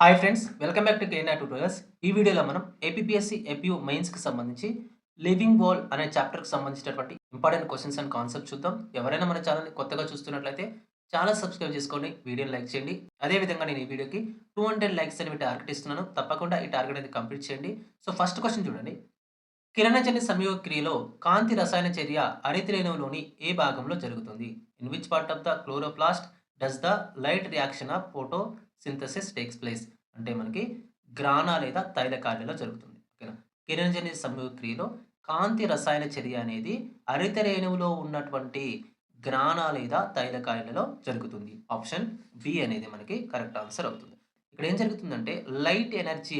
Hi friends, welcome back to KNR tutorials. ఈ వీడియోలో మనం ఏపీపీఎస్సీ, ఏపీయూ మెయిన్స్‌కి సంబంధించి లివింగ్ వాల్ అనే చాప్టర్‌కి సంబంధించినటువంటి ఇంపార్టెంట్ క్వెషన్స్ అండ్ కాన్సెప్ట్ చూద్దాం. ఎవరైనా మన ఛానెల్‌ని కొత్తగా చూస్తున్నట్లయితే ఛానల్ సబ్స్క్రైబ్ చేసుకోండి, వీడియోని లైక్ చేయండి. అదే విధంగా నేను ఈ వీడియోకి 200 లైక్స్ అనేవి టార్గెట్ ఇస్తున్నాను. తప్పకుండా ఈ టార్గెట్ అనేది కంప్లీట్ చేయండి. సో ఫస్ట్ క్వెషన్ చూడండి. కిరణజన్య సంయోగ క్రియలో కాంతి రసాయన చర్య హరితరేణువులోని ఏ భాగంలో జరుగుతుంది? In which part of the chloroplast does the light reaction of photosynthesis takes place? అంటే మనకి గ్రాన లేదా తైల కార్యాలో జరుగుతుంది. ఓకేనా? కిరణజన్య సంయోగ క్రియలో కాంతి రసాయన చర్య అనేది హరితరేణువులో ఉన్నటువంటి గ్రాన లేదా తైల కార్యాలలో జరుగుతుంది. ఆప్షన్ బి అనేది మనకి కరెక్ట్ ఆన్సర్ అవుతుంది. ఇక్కడ ఏం జరుగుతుందంటే లైట్ ఎనర్జీ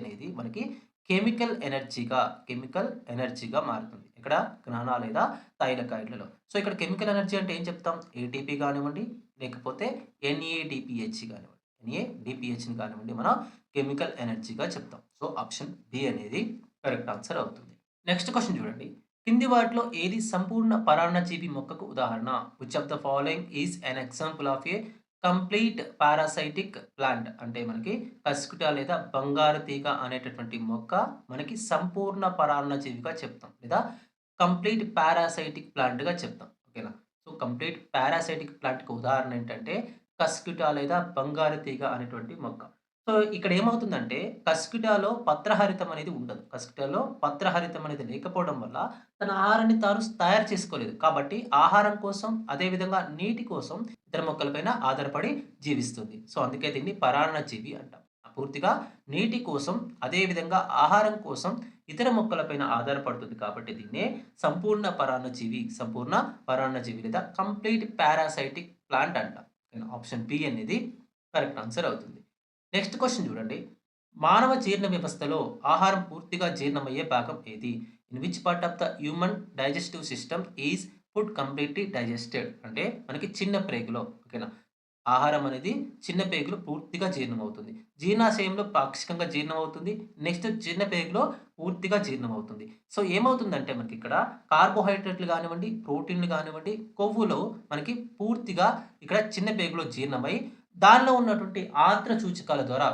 అనేది మనకి కెమికల్ ఎనర్జీగా మారుతుంది. ఇక్కడ జ్ఞాన లేదా తైలకాయిడ్లలో. సో, ఇక్కడ కెమికల్ ఎనర్జీ అంటే ఏం చెప్తాం? ఏటీపీ గానివ్వండి, లేకపోతే ఎన్ఏడిపిహెచ్ గానివ్వండి. ఎన్ఏడిపిహెచ్‌ని కానివ్వండి మనం కెమికల్ ఎనర్జీగా చెప్తాం. సో, ఆప్షన్ బి అనేది కరెక్ట్ ఆన్సర్ అవుతుంది. నెక్స్ట్ క్వెషన్ చూడండి. కింది వాటిలో ఏది సంపూర్ణ పరాన్నజీవి మొక్కకు ఉదాహరణ? Which of the following is an example of A complete parasitic plant? అంటే మనకి కస్కుట లేదా బంగారు తీగ అనేటటువంటి మొక్క మనకి సంపూర్ణ పరాన్నజీవిగా చెప్తాం, లేదా కంప్లీట్ పారాసైటిక్ ప్లాంట్‌గా చెప్తాం. ఓకేనా? సో, కంప్లీట్ పారాసైటిక్ ప్లాంట్‌కి ఉదాహరణ ఏంటంటే కస్కుట లేదా బంగారు తీగ అనేటువంటి మొక్క. సో, ఇక్కడ ఏమవుతుందంటే కస్కుటాలో పత్రహరితం అనేది ఉండదు. కస్కుటాలో పత్రహరితం అనేది లేకపోవడం వల్ల తన ఆహారాన్ని తాను తయారు చేసుకోలేదు. కాబట్టి ఆహారం కోసం, అదే విధంగా నీటి కోసం ఇతర మొక్కలపైన ఆధారపడి జీవిస్తుంది. సో, అందుకే దీన్ని పరాన్నజీవి అంటాం. పూర్తిగా నీటి కోసం, అదే విధంగా ఆహారం కోసం ఇతర మొక్కలపైన ఆధారపడుతుంది కాబట్టి దీన్నే సంపూర్ణ పరాన్నజీవి లేదా కంప్లీట్ పారాసైటిక్ ప్లాంట్ అంటాం. ఆప్షన్ బి అనేది కరెక్ట్ ఆన్సర్ అవుతుంది. నెక్స్ట్ క్వెషన్ చూడండి. మానవ జీర్ణ వ్యవస్థలో ఆహారం పూర్తిగా జీర్ణమయ్యే భాగం ఏది? In which part of the human digestive system is food completely digested? అంటే మనకి చిన్న ప్రేగులో. ఓకేనా? ఆహారం అనేది చిన్న పేగులో పూర్తిగా జీర్ణమవుతుంది. జీర్ణాశయంలో పాక్షికంగా జీర్ణమవుతుంది. నెక్స్ట్ చిన్న పేగులో పూర్తిగా జీర్ణమవుతుంది. సో, ఏమవుతుందంటే మనకిక్కడ కార్బోహైడ్రేట్‌లు గానివ్వండి, ప్రోటీన్‌లు గానివ్వండి, కొవ్వులు మనకి పూర్తిగా ఇక్కడ చిన్న పేగులో జీర్ణమై దానిలో ఉన్నటువంటి ఆంత్ర సూచికల ద్వారా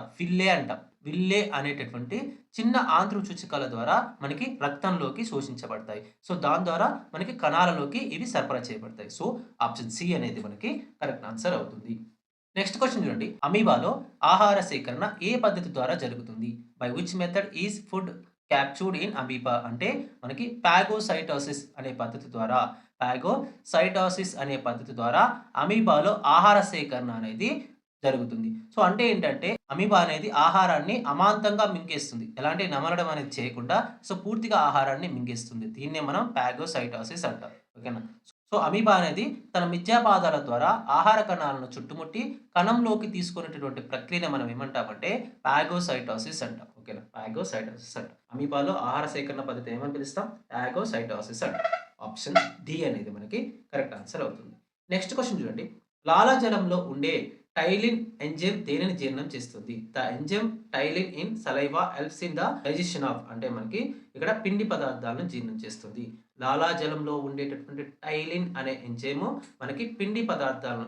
విల్లే అనేటటువంటి చిన్న ఆంత్ర సూచికల ద్వారా మనకి రక్తంలోకి శోషించబడతాయి. సో, దాని ద్వారా మనకి కణాలలోకి ఇవి సరఫరా చేయబడతాయి. సో, ఆప్షన్ సి అనేది మనకి కరెక్ట్ ఆన్సర్ అవుతుంది. నెక్స్ట్ క్వెషన్ చూడండి. అమీబాలో ఆహార సేకరణ ఏ పద్ధతి ద్వారా జరుగుతుంది? By which method is food captured in amoeba? అంటే మనకి పాగోసైటోసిస్ అనే పద్ధతి ద్వారా అమీబాలో ఆహార సేకరణ అనేది జరుగుతుంది. సో, అంటే ఏంటంటే అమీబా అనేది ఆహారాన్ని అమాంతంగా మింగేస్తుంది. ఎలాంటి నమలడం అనేది చేయకుండా సో, పూర్తిగా ఆహారాన్ని మింగేస్తుంది. దీన్నే మనం పాగోసైటోసిస్ అంటాం. ఓకేనా? సో, అమీబా అనేది తన మిథ్యాపాదాల ద్వారా ఆహార కణాలను చుట్టుముట్టి కణంలోకి తీసుకునేటటువంటి ప్రక్రియను మనం ఏమంటామంటే పాగోసైటోసిస్ అంటాం. ఓకేనా? పాగోసైటోసిస్ అంటాం. అమీబాలో ఆహార సేకరణ పద్ధతి ఏమని పిలుస్తాం? పాగోసైటోసిస్ అంటాం. ఆప్షన్ డి అనేది మనకి కరెక్ట్ ఆన్సర్ అవుతుంది. నెక్స్ట్ క్వెషన్ చూడండి. లాలాజలంలో ఉండే టైలిన్ ఎంజైమ్ దేనిని జీర్ణం చేస్తుంది? The enzyme టైలిన్ in saliva helps in the digestion of, అంటే మనకి ఇక్కడ పిండి పదార్థాలను జీర్ణం చేస్తుంది. లాలాజలంలో ఉండేటటువంటి టైలిన్ అనే ఎంజైమ్ మనకి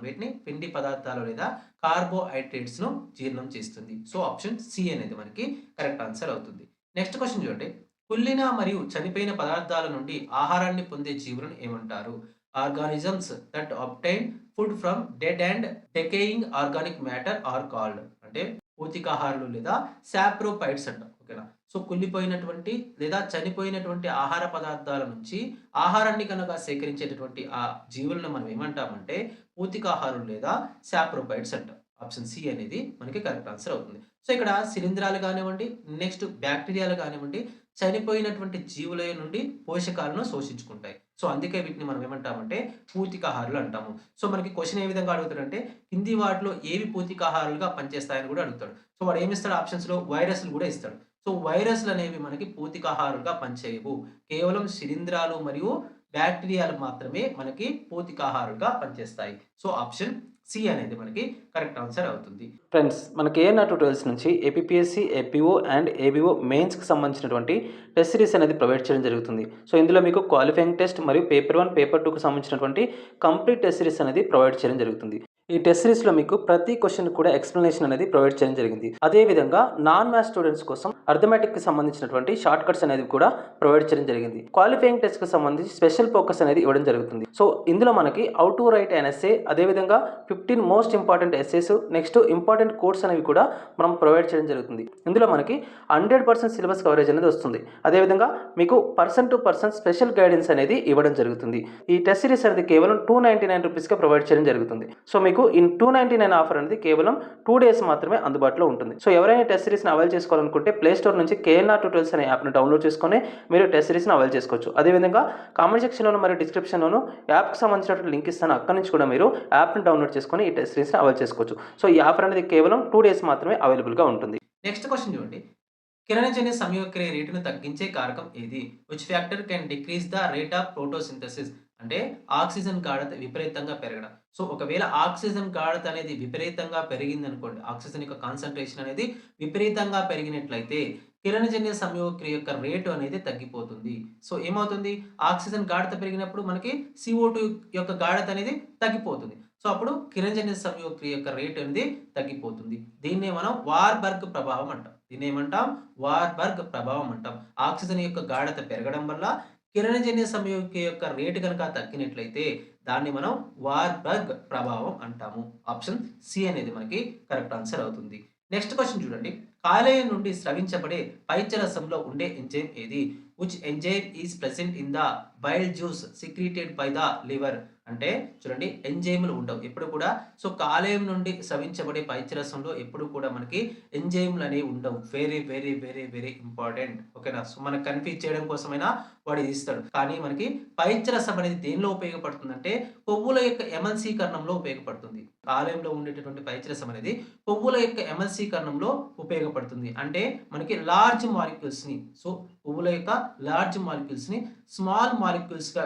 వీటిని పిండి పదార్థాలు లేదా కార్బోహైడ్రేట్స్‌ను జీర్ణం చేస్తుంది. సో, ఆప్షన్ సి అనేది మనకి కరెక్ట్ ఆన్సర్ అవుతుంది. నెక్స్ట్ క్వెషన్ చూడండి. కుళ్ళిన మరియు చనిపోయిన పదార్థాల నుండి ఆహారాన్ని పొందే జీవులను ఏమంటారు? Organisms that obtain food from dead and decaying organic matter are called. అంటే పూతికాహారులు లేదా సాప్రోపైట్స్ అంటాం. ఓకేనా? సో, కుళ్ళిపోయినటువంటి లేదా చనిపోయినటువంటి ఆహార పదార్థాల నుంచి ఆహారాన్ని కనుక సేకరించేటటువంటి ఆ జీవులను మనం ఏమంటామంటే పూతికాహారులు లేదా సాప్రోపైట్స్ అంటాం. ఆప్షన్ సి అనేది మనకి కరెక్ట్ ఆన్సర్ అవుతుంది. సో, ఇక్కడ శిలీంధ్రాలు కానివ్వండి, నెక్స్ట్ బ్యాక్టీరియాలు కానివ్వండి, చనిపోయినటువంటి జీవుల నుండి పోషకాలను శోషించుకుంటాయి. సో, అందుకే వీటిని మనం ఏమంటామంటే పూతికాహారులు అంటాము. సో, మనకి క్వెషన్ ఏ విధంగా అడుగుతాడంటే కింది వాటిలో ఏవి పూతికాహారాలుగా పనిచేస్తాయని కూడా అడుగుతాడు. సో, వాడు ఏమిస్తాడు ఆప్షన్స్‌లో వైరస్‌లు కూడా ఇస్తాడు. సో, వైరస్‌లనేవి మనకి పూతికాహారాలుగా పనిచేయవు. కేవలం శిలీంధ్రాలు మరియు బ్యాక్టీరియాలు మాత్రమే మనకి పూతికాహారాలుగా పనిచేస్తాయి. సో, ఆప్షన్ సి అనేది మనకి కరెక్ట్ ఆన్సర్ అవుతుంది. ఫ్రెండ్స్, మనకి ఏఎన్ఆర్ ట్యుటోరియల్స్ నుంచి ఏపీపీఎస్సీ, ఏపీఓ అండ్ ఏబీఓ మెయిన్స్‌కి సంబంధించినటువంటి టెస్ట్ సిరీస్ అనేది ప్రొవైడ్ చేయడం జరుగుతుంది. సో, ఇందులో మీకు క్వాలిఫైయింగ్ టెస్ట్ మరియు పేపర్ 1, పేపర్ 2కి సంబంధించినటువంటి కంప్లీట్ టెస్ట్ సిరీస్ అనేది ప్రొవైడ్ చేయడం జరుగుతుంది. ఈ టెస్ట్ సిరీస్‌లో మీకు ప్రతి క్వెషన్ కూడా ఎక్స్‌ప్లనేషన్ అనేది ప్రొవైడ్ చేయడం జరిగింది. అదే విధంగా నాన్ మ్యాథ్స్ స్టూడెంట్స్ కోసం అర్థమెటిక్‌కి సంబంధించినటువంటి షార్ట్ కట్స్ అనేది కూడా ప్రొవైడ్ చేయడం జరిగింది. క్వాలిఫైయింగ్ టెస్ట్‌కి సంబంధించి స్పెషల్ ఫోకస్ అనేది ఇవ్వడం జరుగుతుంది. సో, ఇందులో మనకి how to write an essay, అదే విధంగా 15 most important essays, next important quotes అనేవి కూడా మనం ప్రొవైడ్ చేయడం జరుగుతుంది. ఇందులో మనకి 100% సిలబస్ కవరేజ్ అనేది వస్తుంది. అదే విధంగా మీకు person to person special guidance అనేది ఇవ్వడం జరుగుతుంది. ఈ టెస్ట్ సిరీస్ అనేది కేవలం ₹299కే ప్రొవైడ్ చేయడం జరుగుతుంది. సో, మీకు ఈ 299 ఆఫర్ అనేది కేవలం 2 డేస్ మాత్రమే అందుబాటులో ఉంటుంది. సో, ఎవరైనా టెస్ట్ సిరీస్‌ని అవైల్ చేసుకోవాలనుకుంటే ప్లే స్టోర్ నుంచి కేఎన్ఆర్ ట్యూటోరియల్స్ అనే యాప్‌ని డౌన్లోడ్ చేసుకొని మీరు టెస్ట్ సిరీస్‌ని అవైల్ చేసుకోవచ్చు. అదేవిధంగా కామెంట్ సెక్షన్‌లోను మరియు డిస్క్రిప్షన్‌లోను యాప్‌కి సంబంధించినటువంటి లింక్ ఇస్తాను. అక్కడి నుంచి కూడా మీరు యాప్‌ని డౌన్లోడ్ చేసుకొని ఈ టెస్ట్ సిరీస్‌ని అవైల్ చేసుకోవచ్చు. సో, ఈ ఆఫర్ అనేది కేవలం 2 డేస్ మాత్రమే అవైలబుల్‌గా ఉంటుంది. నెక్స్ట్ క్వెషన్ చూడండి. కిరణజన్య సంయోగక్రియ రేటును తగ్గించే కారకం ఏది? Which factor can decrease the rate of photosynthesis? అంటే ఆక్సిజన్ గాఢత విపరీతంగా పెరగడం. సో, ఒకవేళ ఆక్సిజన్ గాఢత అనేది విపరీతంగా పెరిగిందనుకోండి, ఆక్సిజన్ యొక్క కాన్సంట్రేషన్ అనేది విపరీతంగా పెరిగినట్లయితే కిరణజన్య సంయోగక్రియ యొక్క రేటు అనేది తగ్గిపోతుంది. సో, ఏమవుతుంది? ఆక్సిజన్ గాఢత పెరిగినప్పుడు మనకి CO2 యొక్క గాఢత అనేది తగ్గిపోతుంది. సో, అప్పుడు కిరణజన్య సంయోగక్రియ యొక్క రేట్ అనేది తగ్గిపోతుంది. దీన్నే మనం వార్బర్గ్ ప్రభావం అంటాం. దీన్నేమంటాం? వార్బర్గ్ ప్రభావం అంటాం. ఆక్సిజన్ యొక్క గాఢత పెరగడం వల్ల కిరణజన్య సంయోగక్రియ యొక్క రేటు గనక తగ్గినట్లయితే దాన్ని మనం వార్బర్గ్ ప్రభావం అంటాము. ఆప్షన్ సి అనేది మనకి కరెక్ట్ ఆన్సర్ అవుతుంది. నెక్స్ట్ క్వెషన్ చూడండి. కాలేయం నుండి స్రవించబడే పైత్యరసంలో ఉండే ఎంజైమ్ ఏది? Which enzyme is present in the bile juice secreted by the liver? అంటే చూడండి, ఎంజైములు ఉండవు ఎప్పుడు కూడా. సో, కాలేయం నుండి స్రవించబడే పైత్యరసంలో ఎప్పుడు కూడా మనకి ఎంజైములు అనేవి ఉండవు. Very very very very important. ఓకేనా? సో, మనకు కన్ఫ్యూజ్ చేయడం కోసమైనా వాడు ఇది ఇస్తాడు. కానీ మనకి పైత్యరసం అనేది దేనిలో ఉపయోగపడుతుందంటే కొవ్వుల యొక్క ఎమల్సీకరణంలో ఉపయోగపడుతుంది. కాలేయంలో ఉండేటటువంటి పైత్యరసం అనేది కొవ్వుల యొక్క ఎమల్సీకరణంలో ఉపయోగపడుతుంది. అంటే మనకి లార్జ్ మాలిక్యూల్స్‌ని, సో, కొవ్వుల యొక్క లార్జ్ మాలిక్యూల్స్‌ని స్మాల్ మాలిక్యూల్స్‌గా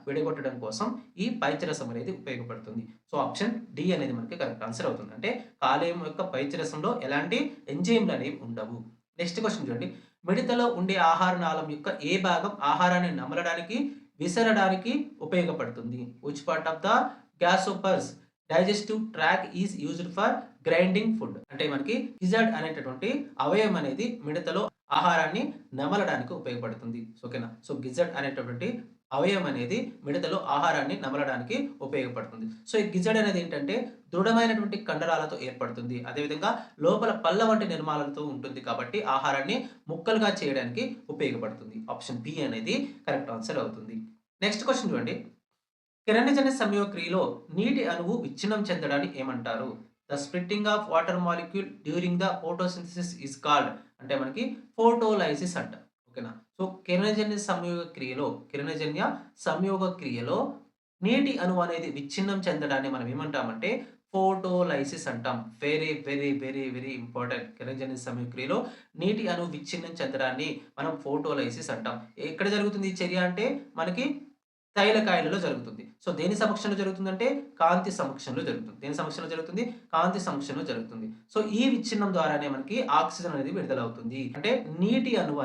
విడగొట్టడం కోసం ఈ పైత్యరసం అనేది ఉపయోగపడుతుంది. సో, ఆప్షన్ డి అనేది మనకి కరెక్ట్ ఆన్సర్ అవుతుంది. అంటే కాలేయం యొక్క పైత్యరసంలో ఎలాంటి ఎంజైమ్‌లు అనేవి ఉండవు. నెక్స్ట్ క్వెషన్ చూడండి. మిడతలో ఉండే ఆహార నాళం యొక్క ఏ భాగం ఆహారాన్ని నమలడానికి, విసరడానికి ఉపయోగపడుతుంది? Which part of the grasshopper's digestive tract is used for grinding food? అంటే మనకి గిజర్డ్ అనేటటువంటి అవయవం అనేది మిడతలో ఆహారాన్ని నమలడానికి ఉపయోగపడుతుంది. ఓకేనా? సో, గిజర్డ్ అనేటటువంటి అవయవం అనేది మిడతలో ఆహారాన్ని నమలడానికి ఉపయోగపడుతుంది. సో, ఈ గిజర్డ్ అనేది ఏంటంటే దృఢమైనటువంటి కండరాలతో ఏర్పడుతుంది. అదేవిధంగా లోపల పళ్ళ వంటి నిర్మాణాలతో ఉంటుంది కాబట్టి ఆహారాన్ని ముక్కలుగా చేయడానికి ఉపయోగపడుతుంది. ఆప్షన్ బి అనేది కరెక్ట్ ఆన్సర్ అవుతుంది. నెక్స్ట్ క్వెషన్ చూడండి. కిరణజన్య సంయోగక్రియలో నీటి అణువు విచ్ఛిన్నం చెందడాన్ని ఏమంటారు? The splitting of water molecule during the photosynthesis is called. అంటే మనకి ఫోటోలైసిస్ అంటారు. ఓకేనా? సో, కిరణజన్య సంయోగ క్రియలో నీటి అణువు అనేది విచ్ఛిన్నం చెందడాన్ని మనం ఏమంటామంటే ఫోటోలైసిస్ అంటాం. Very very very very important. కిరణజన్య సంయోగక్రియలో నీటి అణువు విచ్ఛిన్నం చెందడాన్ని మనం ఫోటోలైసిస్ అంటాం. ఎక్కడ జరుగుతుంది ఈ చర్య అంటే మనకి తైలకాయలలో జరుగుతుంది. సో, దేని సమక్షంలో జరుగుతుందంటే కాంతి సమక్షంలో జరుగుతుంది. దేని సమక్షంలో జరుగుతుంది? కాంతి సమక్షంలో జరుగుతుంది. సో, ఈ విచ్ఛిన్నం ద్వారానే మనకి ఆక్సిజన్ అనేది విడుదలవుతుంది. అంటే నీటి అణువు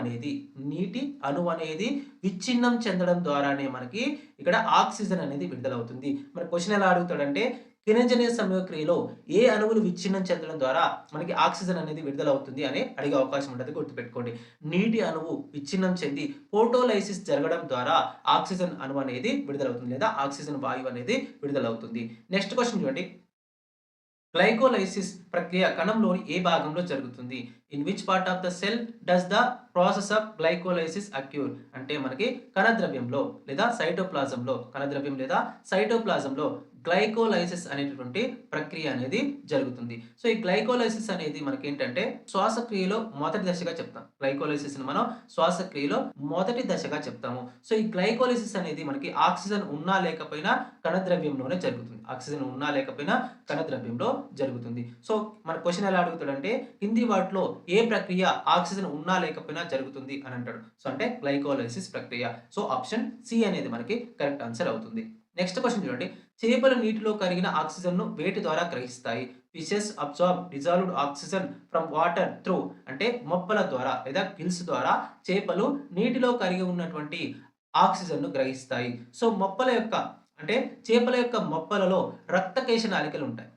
అనేది విచ్ఛిన్నం చెందడం ద్వారానే మనకి ఇక్కడ ఆక్సిజన్ అనేది విడుదలవుతుంది. మరి క్వెషన్ ఎలా అడుగుతాడంటే కిరణజన్య సంయోగక్రియలో ఏ అణువులు విచ్ఛిన్నం చెందడం ద్వారా మనకి ఆక్సిజన్ అనేది విడుదలవుతుంది అని అడిగే అవకాశం ఉంటుంది. గుర్తుపెట్టుకోండి. నీటి అణువు విచ్ఛిన్నం చెంది ఫోటోలైసిస్ జరగడం ద్వారా ఆక్సిజన్ అణువు అనేది విడుదలవుతుంది లేదా ఆక్సిజన్ వాయువు అనేది విడుదలవుతుంది. నెక్స్ట్ క్వెషన్ చూడండి. గ్లైకోలైసిస్ ప్రక్రియ కణంలోని ఏ భాగంలో జరుగుతుంది? In which part of the cell does the process of glycolysis acquire? అంటే మనకి కణద్రవ్యం లేదా సైటోప్లాజంలో గ్లైకోలైసిస్ అనేటటువంటి ప్రక్రియ అనేది జరుగుతుంది. సో, ఈ గ్లైకోలైసిస్ అనేది మనకేంటంటే శ్వాసక్రియలో మొదటి దశగా చెప్తాం. గ్లైకోలైసిస్‌ని మనం శ్వాసక్రియలో మొదటి దశగా చెప్తాము. సో, ఈ గ్లైకోలైసిస్ అనేది మనకి ఆక్సిజన్ ఉన్నా లేకపోయినా కణద్రవ్యంలోనే జరుగుతుంది. ఆక్సిజన్ ఉన్నా లేకపోయినా కణద్రవ్యంలో జరుగుతుంది. సో, మన క్వెషన్ ఎలా అడుగుతాడంటే హిందీ వాటిలో ఏ ప్రక్రియ ఆక్సిజన్ ఉన్నా లేకపోయినా జరుగుతుంది అని అంటాడు. సో, అంటే గ్లైకోలైసిస్ ప్రక్రియ. సో, ఆప్షన్ సి అనేది మనకి కరెక్ట్ ఆన్సర్ అవుతుంది. నెక్స్ట్ క్వెషన్ చూడండి. చేపలు నీటిలో కరిగిన ఆక్సిజన్‌ను వేటి ద్వారా గ్రహిస్తాయి? Fishes absorb dissolved oxygen from water through. అంటే మొప్పల ద్వారా లేదా గిల్స్ ద్వారా చేపలు నీటిలో కరిగి ఉన్నటువంటి ఆక్సిజన్‌ను గ్రహిస్తాయి. సో, మొప్పల యొక్క అంటే చేపల యొక్క మొప్పలలో రక్తకేశ నాళికలు ఉంటాయి.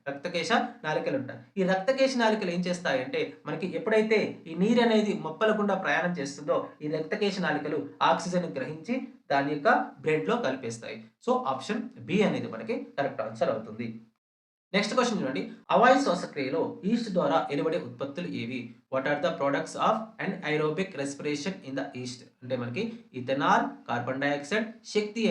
ఈ రక్తకేశ నాళికలు ఏం చేస్తాయంటే మనకి ఎప్పుడైతే ఈ నీరు అనేది మొప్పల గుండా ప్రయాణం చేస్తుందో ఈ రక్తకేశ నాళికలు ఆక్సిజన్ గ్రహించి దాని యొక్క బ్లడ్‌లో కలిపేస్తాయి. సో, ఆప్షన్ బి అనేది మనకి కరెక్ట్ ఆన్సర్ అవుతుంది. నెక్స్ట్ క్వెషన్ చూడండి. అవాయు శ్వాసక్రియలో ఈస్ట్ ద్వారా వెలువడే ఉత్పత్తులు ఏవి? What are the products of anaerobic respiration in the yeast? అంటే మనకి ఇథనాల్, కార్బన్ డయాక్సైడ్, శక్తి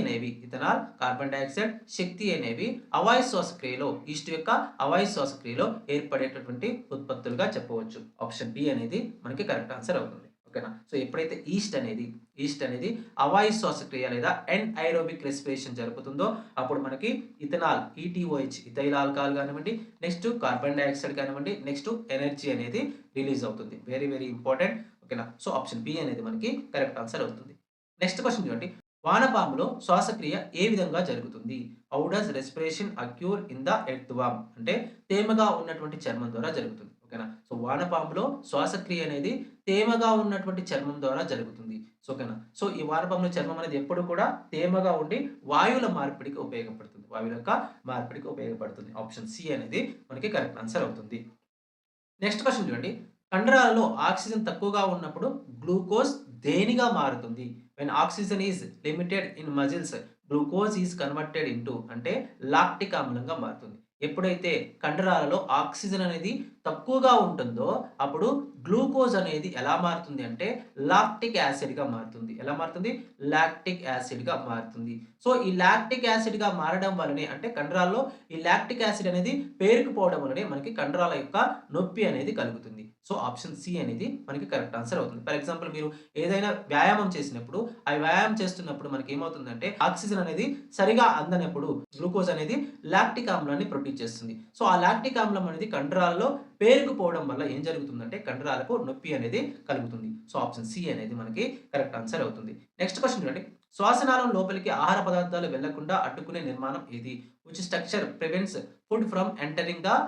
అనేవి అవాయు శ్వాసక్రియలో ఈస్ట్ యొక్క అవాయు శ్వాసక్రియలో ఏర్పడేటటువంటి ఉత్పత్తులుగా చెప్పవచ్చు. ఆప్షన్ బి అనేది మనకి కరెక్ట్ ఆన్సర్ అవుతుంది. ఓకేనా? సో, ఎప్పుడైతే ఈస్ట్ అనేది అవాయు శ్వాసక్రియ లేదా ఎన్ఐరోబిక్ రెస్పిరేషన్ జరుగుతుందో అప్పుడు మనకి ఇథనాల్, ఈటీఓహెచ్, ఇథైల్ ఆల్కహాల్ కానివ్వండి, నెక్స్ట్ కార్బన్ డయాక్సైడ్ కానివ్వండి, నెక్స్ట్ ఎనర్జీ అనేది రిలీజ్ అవుతుంది. Very very important. ఓకేనా? సో, ఆప్షన్ బి అనేది మనకి కరెక్ట్ ఆన్సర్ అవుతుంది. నెక్స్ట్ క్వెషన్ చూడండి. వానపాములో శ్వాసక్రియ ఏ విధంగా జరుగుతుంది? How does respiration occur in the earthworm? అంటే తేమగా ఉన్నటువంటి చర్మం ద్వారా జరుగుతుంది. ఓకేనా? సో, వానపాములో శ్వాసక్రియ అనేది తేమగా ఉన్నటువంటి చర్మం ద్వారా జరుగుతుంది. సో, ఓకేనా? సో, ఈ వానపాములో చర్మం అనేది ఎప్పుడు కూడా తేమగా ఉండి వాయువుల మార్పిడికి ఉపయోగపడుతుంది. ఆప్షన్ సి అనేది మనకి కరెక్ట్ ఆన్సర్ అవుతుంది. నెక్స్ట్ క్వెషన్ చూడండి. కండరాలలో ఆక్సిజన్ తక్కువగా ఉన్నప్పుడు గ్లూకోజ్ దేనిగా మారుతుంది? When oxygen is limited in muscles glucose is converted into అంటే లాక్టిక్ ఆమ్లంగా మారుతుంది. ఎప్పుడైతే కండరాలలో ఆక్సిజన్ అనేది తక్కువగా ఉంటుందో అప్పుడు గ్లూకోజ్ అనేది ఎలా మారుతుంది అంటే లాక్టిక్ యాసిడ్‌గా మారుతుంది. ఎలా మారుతుంది? లాక్టిక్ యాసిడ్‌గా మారుతుంది. సో, ఈ లాక్టిక్ యాసిడ్‌గా మారడం వల్లనే అంటే కండరాల్లో ఈ లాక్టిక్ యాసిడ్ అనేది పేరుకుపోవడం వల్లనే మనకి కండరాల యొక్క నొప్పి అనేది కలుగుతుంది. సో, ఆప్షన్ సి అనేది మనకి కరెక్ట్ ఆన్సర్ అవుతుంది. ఫర్ ఎగ్జాంపుల్ మీరు ఏదైనా వ్యాయామం చేసినప్పుడు, ఆ వ్యాయామం చేస్తున్నప్పుడు మనకేమవుతుందంటే ఆక్సిజన్ అనేది సరిగా అందనప్పుడు గ్లూకోజ్ అనేది లాక్టిక్ ఆమ్లాన్ని ప్రొడ్యూస్ చేస్తుంది. సో, ఆ లాక్టిక్ ఆమ్లం అనేది కండరాల్లో పేరుకుపోవడం వల్ల ఏం జరుగుతుందంటే కండరాలకు నొప్పి అనేది కలుగుతుంది. సో, ఆప్షన్ సి అనేది మనకి కరెక్ట్ ఆన్సర్ అవుతుంది. నెక్స్ట్ క్వెషన్ చూడండి. శ్వాసనాళం లోపలికి ఆహార పదార్థాలు వెళ్లకుండా అడ్డుకునే నిర్మాణం ఏది? Which structure prevents food from entering the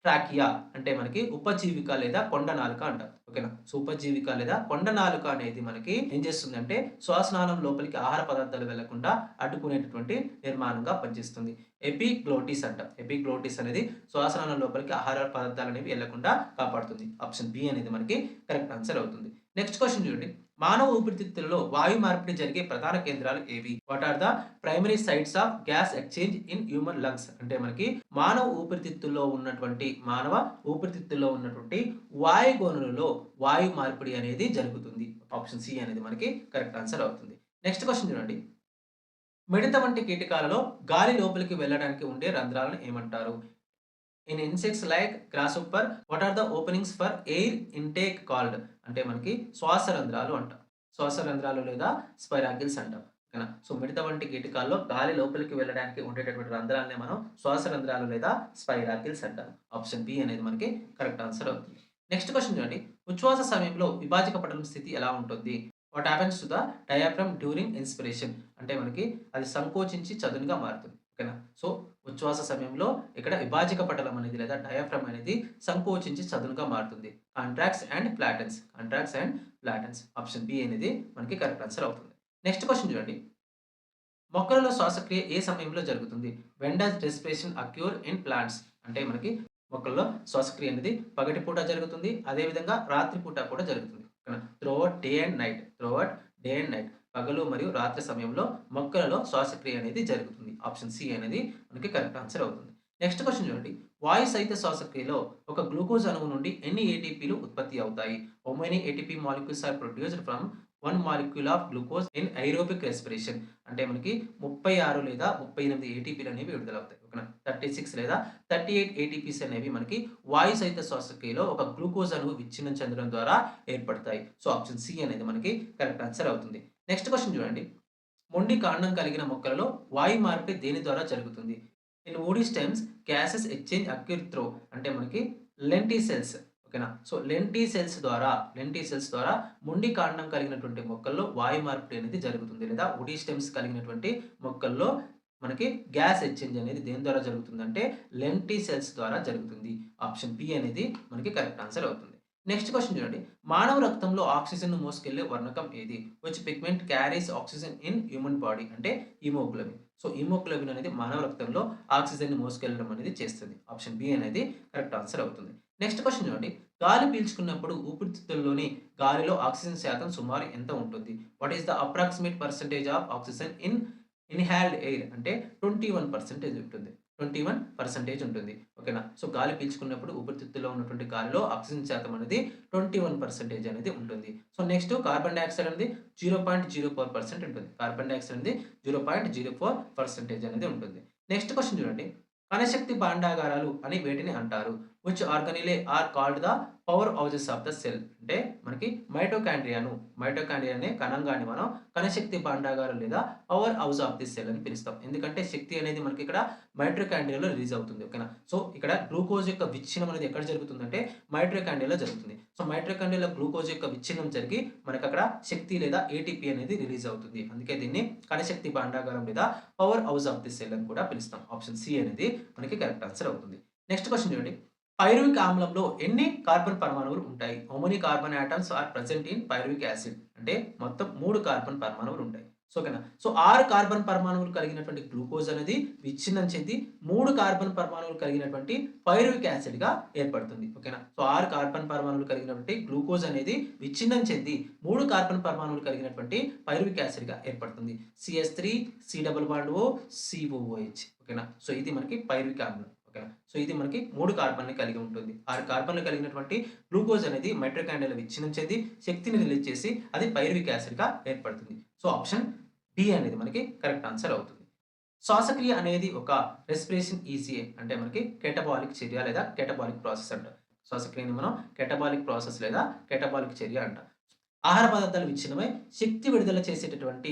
trachea? అంటే మనకి ఉపజీవిక లేదా కొండ నాలుక అంటారు. ఓకేనా? సో, ఉపజీవిక లేదా కొండ నాలుక అనేది మనకి ఏం చేస్తుందంటే శ్వాసనాళం లోపలికి ఆహార పదార్థాలు వెళ్లకుండా అడ్డుకునేటటువంటి నిర్మాణంగా పనిచేస్తుంది. ఎపిగ్లోటిస్ అంటాం. ఎపిగ్లోటిస్ అనేది శ్వాసనాళం లోపలికి ఆహార పదార్థాలు అనేవి వెళ్లకుండా కాపాడుతుంది. ఆప్షన్ బి అనేది మనకి కరెక్ట్ ఆన్సర్ అవుతుంది. నెక్స్ట్ క్వెషన్ చూడండి. మానవ ఊపిరితిత్తులలో వాయు మార్పిడి జరిగే ప్రధాన కేంద్రాలు ఏవి? What are the primary sites of gas exchange in human lungs? అంటే మనకి మానవ ఊపిరితిత్తుల్లో ఉన్నటువంటి వాయు గోనులలో వాయు మార్పిడి అనేది జరుగుతుంది. ఆప్షన్ సి అనేది మనకి కరెక్ట్ ఆన్సర్ అవుతుంది. నెక్స్ట్ క్వెషన్ చూడండి. మిడత వంటి కీటకాలలో గాలి లోపలికి వెళ్ళడానికి ఉండే రంధ్రాలను ఏమంటారు? In insects like grasshopper what are the openings for air intake called? అంటే మనకి శ్వాస రంధ్రాలు అంటాం. శ్వాస రంధ్రాలు లేదా స్పైరాకిల్స్ అంటాం. ఓకేనా? సో, మిడత వంటి కీటకాల్లో గాలి లోపలికి వెళ్ళడానికి ఉండేటటువంటి రంధ్రాలనే మనం శ్వాస రంధ్రాలు లేదా స్పైరాకిల్స్ అంటాం. ఆప్షన్ బి అనేది మనకి కరెక్ట్ ఆన్సర్ అవుతుంది. నెక్స్ట్ క్వెషన్ చూడండి. ఉచ్ఛ్వాస సమయంలో విభాజక పటలం స్థితి ఎలా ఉంటుంది? What happens to the diaphragm during inspiration? అంటే మనకి అది సంకోచించి చదునుగా మారుతుంది. ఓకేనా? సో, ఉచ్ఛ్వాస సమయంలో ఇక్కడ విభాజక పటలం అనేది లేదా డయాఫ్రామ్ అనేది సంకోచించి చదునుగా మారుతుంది. Contracts and flattens. Option B అనేది మనకి కరెక్ట్ ఆన్సర్ అవుతుంది. నెక్స్ట్ క్వెషన్ చూడండి. మొక్కలలో శ్వాసక్రియ ఏ సమయంలో జరుగుతుంది? When does respiration occur in plants? అంటే మనకి మొక్కల్లో శ్వాసక్రియ అనేది పగటిపూట జరుగుతుంది. అదేవిధంగా రాత్రిపూట కూడా జరుగుతుంది. ఓకేనా? Throughout day and night. పగలు మరియు రాత్రి సమయంలో మొక్కలలో శ్వాసక్రియ అనేది జరుగుతుంది. ఆప్షన్ సి అనేది మనకి కరెక్ట్ ఆన్సర్ అవుతుంది. నెక్స్ట్ క్వెషన్ చూడండి. వాయు సహిత శ్వాసక్రియలో ఒక గ్లూకోజ్ అణువు నుండి ఎన్ని ఏటీపీలు ఉత్పత్తి అవుతాయి? How many ATP molecules are produced from 1 molecule of glucose in aerobic respiration? అంటే మనకి 36 లేదా 38 ఏటీపీలు అనేవి విడుదలవుతాయి. ఓకేనా? 36 లేదా 38 ఏటీపీస్ అనేవి మనకి వాయు సహిత శ్వాసక్రియలో ఒక గ్లూకోజ్ అణువు విచ్ఛిన్నం చెందడం ద్వారా ఏర్పడతాయి. సో, ఆప్షన్ సి అనేది మనకి కరెక్ట్ ఆన్సర్ అవుతుంది. నెక్స్ట్ క్వెషన్ చూడండి. మొండి కాండం కలిగిన మొక్కలలో వాయు మార్పిడి దేని ద్వారా జరుగుతుంది? In woody stems gases exchange acquire through అంటే మనకి లెంటిసెల్స్. ఓకేనా? సో, లెంటిసెల్స్ ద్వారా మొండి కాండం కలిగినటువంటి మొక్కల్లో వాయు మార్పిడి అనేది జరుగుతుంది. లేదా వుడీ స్టెమ్స్ కలిగినటువంటి మొక్కల్లో మనకి గ్యాస్ ఎక్స్చేంజ్ అనేది దేని ద్వారా జరుగుతుందంటే లెంటిసెల్స్ ద్వారా జరుగుతుంది. ఆప్షన్ బి అనేది మనకి కరెక్ట్ ఆన్సర్ అవుతుంది. నెక్స్ట్ క్వెషన్ చూడండి. మానవ రక్తంలో ఆక్సిజన్‌ను మోసుకెళ్ళే వర్ణకం ఏది? Which pigment carries oxygen in human body? అంటే హిమోగ్లోబిన్. సో హిమోగ్లోబిన్ అనేది మానవ రక్తంలో ఆక్సిజన్‌ని మోసుకెళ్ళడం అనేది చేస్తుంది. ఆప్షన్ బి అనేది కరెక్ట్ ఆన్సర్ అవుతుంది. నెక్స్ట్ క్వెషన్ చూడండి. గాలి పీల్చుకున్నప్పుడు ఊపిరితిత్తుల్లోని గాలిలో ఆక్సిజన్ శాతం సుమారు ఎంత ఉంటుంది? What is the approximate percentage of oxygen in inhaled air అంటే 21% ఉంటుంది. 21% ఉంటుంది. ఓకేనా? సో గాలి పీల్చుకున్నప్పుడు ఊపిరితిత్తుల్లో ఉన్నటువంటి గాలిలో ఆక్సిజన్ శాతం అనేది 21% అనేది ఉంటుంది. సో నెక్స్ట్ కార్బన్ డయాక్సైడ్ అనేది 0.04% ఉంటుంది. కార్బన్ డయాక్సైడ్ అనేది 0.04% అనేది ఉంటుంది. నెక్స్ట్ క్వెషన్ చూడండి. కణశక్తి భాండాగారాలు అని వేటిని అంటారు? Which organelle are called the power houses of the cell అంటే మనకి మైటోకాండ్రియా అనే కణంగాన్ని మనం కణశక్తి భాండాగారం లేదా power house of the cell అని పిలుస్తాం. ఎందుకంటే శక్తి అనేది మనకి ఇక్కడ మైటోకాండ్రియాలో రిలీజ్ అవుతుంది. ఓకేనా? సో ఇక్కడ గ్లూకోజ్ యొక్క విచ్ఛిన్నం అనేది ఎక్కడ జరుగుతుందంటే మైటోకాండ్రియాలో జరుగుతుంది. సో మైటోకాండ్రియాలో గ్లూకోజ్ యొక్క విచ్ఛిన్నం జరిగి మనకి అక్కడ శక్తి లేదా ఏటీపీ అనేది రిలీజ్ అవుతుంది. అందుకే దీన్ని కణశక్తి భాండాగారం లేదా power house of the cell అని కూడా పిలుస్తాం. ఆప్షన్ సి అనేది మనకి కరెక్ట్ ఆన్సర్ అవుతుంది. నెక్స్ట్ క్వెషన్ చూడండి. పైరువిక్ ఆమ్లంలో ఎన్ని కార్బన్ పరమాణువులు ఉంటాయి? How many carbon atoms are present in pyruvic acid అంటే మొత్తం 3 కార్బన్ పరమాణువులు ఉంటాయి. సో ఓకేనా? సో 6 కార్బన్ పరమాణువులు కలిగినటువంటి గ్లూకోజ్ అనేది విచ్ఛిన్నం చెంది 3 కార్బన్ పరమాణువులు కలిగినటువంటి పైరువిక్ యాసిడ్‌గా ఏర్పడుతుంది. ఓకేనా? సో 6 కార్బన్ పరమాణువులు కలిగినటువంటి గ్లూకోజ్ అనేది విచ్ఛిన్నం చెంది 3 కార్బన్ పరమాణువులు కలిగినటువంటి పైరువిక్ యాసిడ్‌గా ఏర్పడుతుంది. CH3 C double bond O COOH ఓకేనా? సో ఇది మనకి పైరువిక్ ఆమ్లం. ఓకేనా? సో ఇది మనకి 3 కార్బన్‌ని కలిగి ఉంటుంది. 6 కార్బన్‌లు కలిగినటువంటి గ్లూకోజ్ అనేది మైటోకాండ్రియాలో విచ్ఛిన్నం చెంది శక్తిని రిలీజ్ చేసి అది పైరువిక్ యాసిడ్‌గా ఏర్పడుతుంది. సో ఆప్షన్ డి అనేది మనకి కరెక్ట్ ఆన్సర్ అవుతుంది. శ్వాసక్రియ అనేది ఒక రెస్పిరేషన్ ఈసీఏ అంటే మనకి కేటబాలిక్ చర్య లేదా కేటబాలిక్ ప్రాసెస్ అంటాం. శ్వాసక్రియని మనం కేటబాలిక్ ప్రాసెస్ లేదా కేటబాలిక్ చర్య అంటాం. ఆహార పదార్థాలు విచ్ఛిన్నమై శక్తి విడుదల చేసేటటువంటి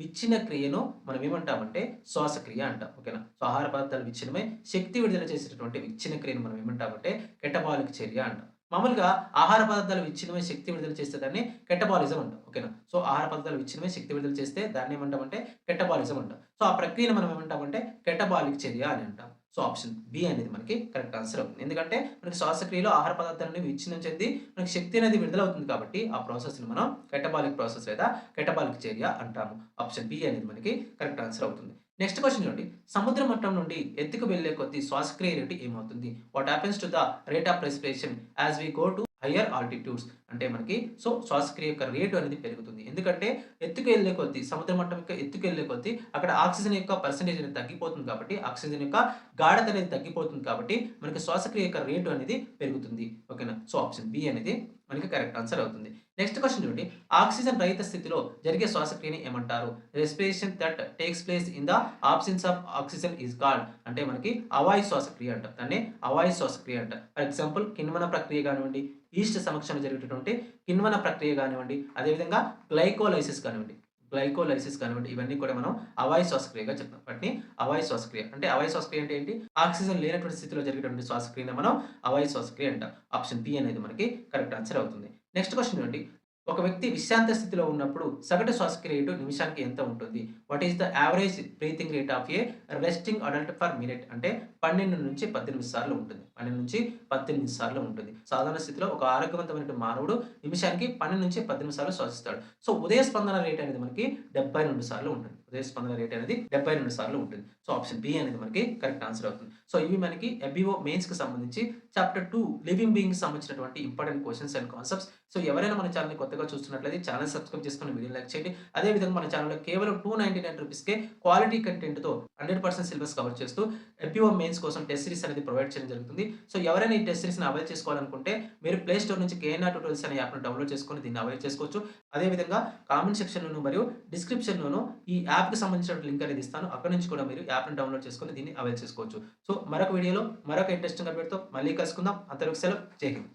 విచ్ఛిన్న క్రియను మనం ఏమంటామంటే శ్వాసక్రియ అంటాం. ఓకేనా? సో ఆహార పదార్థాలు విచ్ఛిన్నమై శక్తి విడుదల చేసేటటువంటి విచ్ఛిన్న క్రియను మనం ఏమంటామంటే కేటబాలిక్ చర్య అంటాం. మామూలుగా ఆహార పదార్థాలు విచ్ఛిన్నమై శక్తి విడుదల చేస్తే దాన్ని కేటబాలిజం అంటాం. ఓకేనా? సో ఆహార పదార్థాలు విచ్ఛిన్నమై శక్తి విడుదల చేస్తే దాన్ని ఏమంటామంటే కేటబాలిజం అంటాం. సో ఆ ప్రక్రియను మనం ఏమంటామంటే కేటబాలిక్ చర్య అని అంటాం. సో ఆప్షన్ బి అనేది మనకి కరెక్ట్ ఆన్సర్ అవుతుంది. ఎందుకంటే మనకి శ్వాసక్రియలో ఆహార పదార్థాలను విచ్ఛిన్నం చెంది మనకి శక్తి అనేది విడుదల అవుతుంది కాబట్టి ఆ ప్రాసెస్‌ని మనం కేటబాలిక్ ప్రాసెస్ లేదా కేటబాలిక్ చర్య అంటాము. ఆప్షన్ బి అనేది మనకి కరెక్ట్ ఆన్సర్ అవుతుంది. నెక్స్ట్ క్వెషన్ చూడండి. సముద్ర మట్టం నుండి ఎత్తుకు వెళ్ళే కొద్దీ శ్వాసక్రియ రేటు ఏమవుతుంది? What happens to the rate of respiration as we go to higher altitudes అంటే మనకి సో శ్వాసక్రియ యొక్క రేటు అనేది పెరుగుతుంది. ఎందుకంటే ఎత్తుకు వెళ్ళే కొద్దీ సముద్ర మట్టం యొక్క ఎత్తుకు వెళ్ళే కొద్దీ అక్కడ ఆక్సిజన్ యొక్క పర్సెంటేజ్ అనేది తగ్గిపోతుంది కాబట్టి ఆక్సిజన్ యొక్క గాఢత అనేది తగ్గిపోతుంది కాబట్టి మనకి శ్వాసక్రియ యొక్క రేటు అనేది పెరుగుతుంది. ఓకేనా? సో ఆప్షన్ బి అనేది మనకి కరెక్ట్ ఆన్సర్ అవుతుంది. నెక్స్ట్ క్వెషన్ చూడండి. ఆక్సిజన్ రహిత స్థితిలో జరిగే శ్వాసక్రియని ఏమంటారు? Respiration that takes place in the absence of oxygen is called అంటే మనకి అవాయు శ్వాసక్రియ అంటాం. దాన్ని అవాయు శ్వాసక్రియ అంటాం. ఫర్ ఎగ్జాంపుల్ కిణ్వన ప్రక్రియ కానివ్వండి, ఈస్ట్ సమక్షంలో జరిగేటటువంటి కిణ్వన ప్రక్రియ కానివ్వండి, అదేవిధంగా గ్లైకోలైసిస్ కానివ్వండి ఇవన్నీ కూడా మనం అవాయు శ్వాసక్రియగా చెప్తాం. వాటిని అవాయు శ్వాసక్రియ అంటే ఏంటి? ఆక్సిజన్ లేనటువంటి స్థితిలో జరిగేటువంటి శ్వాసక్రియని మనం అవాయు శ్వాసక్రియ అంటాం. ఆప్షన్ బి అనేది మనకి కరెక్ట్ ఆన్సర్ అవుతుంది. నెక్స్ట్ క్వెషన్ చూడండి. ఒక వ్యక్తి విశ్రాంత స్థితిలో ఉన్నప్పుడు సగటు శ్వాసక్రియ రేటు నిమిషానికి ఎంత ఉంటుంది? What is the average breathing rate of A resting adult per minute అంటే 12 నుంచి 18 సార్లు ఉంటుంది. 12 నుంచి 18 సార్లు ఉంటుంది. సాధారణ స్థితిలో ఒక ఆరోగ్యవంతమైన మానవుడు నిమిషానికి 12 నుంచి 18 సార్లు శ్వాసిస్తాడు. సో ఉదయ స్పందన రేట్ అనేది మనకి 72 సార్లు ఉంటుంది. సో ఆప్షన్ బి అనేది మనకి కరెక్ట్ ఆన్సర్ అవుతుంది. సో ఇవి మనకి ఎబిఓ మెయిన్స్‌కి సంబంధించి చాప్టర్ 2 లివింగ్ బీయింగ్‌కి సంబంధించినటువంటి important questions and concepts. So ఎవరైనా మన ఛానెల్‌ని కొత్తగా చూస్తున్నట్లయితే ఛానెల్ సబ్స్క్రైబ్ చేసుకొని వీడియోని లైక్ చేయండి. అదే విధంగా మన ఛానెల్‌లో కేవలం ₹299కే క్వాలిటీ కంటెంట్‌తో 100% సిలబస్ కవర్ చేస్తూ ఎబిఓ మెయిన్స్ కోసం టెస్ట్ సిరీస్ అనేది ప్రొవైడ్ చేయడం జరుగుతుంది. సో ఎవరైనా ఈ టెస్ట్ సిరీస్‌ని అవైల్ చేసుకోవాలనుకుంటే మీరు ప్లే స్టోర్ నుంచి కేఎన్ఆర్ ట్యుటోరియల్స్ అనే యాప్‌ని డౌన్‌లోడ్ చేసుకొని దీన్ని అవైల్ చేసుకోవచ్చు. అదే విధంగా కామెంట్ సెక్షన్‌లోను మరియు డిస్క్రిప్షన్‌లోను ఈ యాప్‌కి సంబంధించిన లింక్ అనేది ఇస్తాను. అక్కడి నుంచి కూడా మీరు యాప్‌ని డౌన్‌లోడ్ చేసుకొని దీన్ని అవైల్ చేసుకోవచ్చు. సో మరొక వీడియోలో మరొక ఇంట్రెస్టింగ్ అప్డేట్‌తో మళ్ళీ కలుసుకుందాం. అంతవరకు సెలవు. జై హింద్.